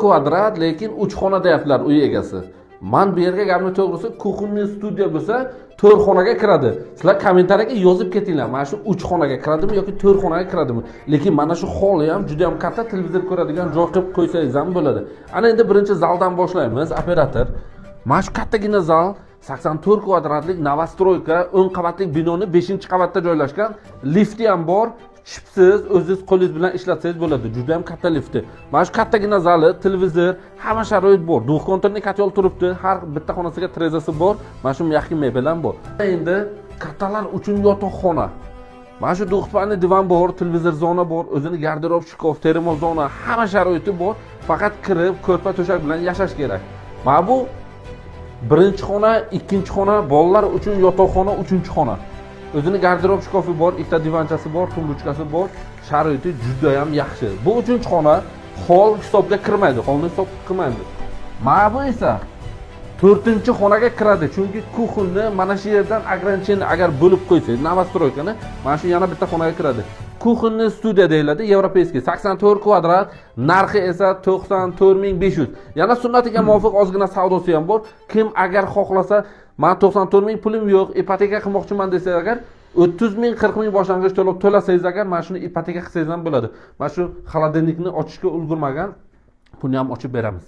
kvadrat, lekin 3 xona deyaptilar uy egasi. Men bu yerga gapni to'g'risi, kuxunniy studiya bo'lsa, 4 xonaga kiradi. Sizlar kommentariyaga yozib ketinglar. Mana shu 3 xonaga kiradimi yoki 4 xonaga kiradimi? Lekin mana shu holi ham juda ham katta, televizor ko'radigan joy qilib qo'ysangiz ham bo'ladi. Ana endi birinchi zaldan boshlaymiz, operator. Mana shu kattagina zal 84 kvadratlik novostroyka 10 qavatlik binoni 5-qavatda joylashgan. Lifti ham bor. Chipsiz, o'zingiz qo'lingiz bilan ishlatsangiz bo'ladi. Juda ham katta lifti. Mana shu kattagina zali, televizor, hamma sharoit bor. Duxkontorni katyol turibdi. Har bitta xonasiga trezasi bor. Mana shu yaxshi mebel ham bor. Endi kattalar uchun yotoqxona. Mana shu duxpanli divan bor, televizor zona bor, o'zini garderob, shkaf, termos zona, hamma sharoiti bor. Faqat kirib, ko'rpa to'shak bilan yashash kerak. Mana bu birinchi xona, ikkinchi xona, bolalar uchun yotoqxona, uchinchi xona. O'zini garderob shkafi bor, ikkita divanchasi bor, tumbuchkasi bor, sharoiti juda ham yaxshi. Bu uchinchi xona hol hisobga kirmaydi, holni hisob qilmaymiz. Mana bu esa 4-xonaga kiradi, chunki kuxunni mana shu yerdan ограничение agar bo'lib qo'ysangiz, novostroykani mana shu yana bitta xonaga kiradi. Kuxunniy studiya deyiladi, yevropeyskiy 84 kvadrat, narxi esa 94500. Yana sunnatiga muvofiq ozgina savdosi ham bor. Kim agar xohlasa, men 94000 pulim yo'q, ipoteka qilmoqchiman desa agar 30000, 40000 boshlang'ich to'lov to'lasangiz agar mana shuni ipoteka qilsangiz ham bo'ladi. Mana shu xolodilnikni ochishga ulgurmagan, buni ham ochib beramiz.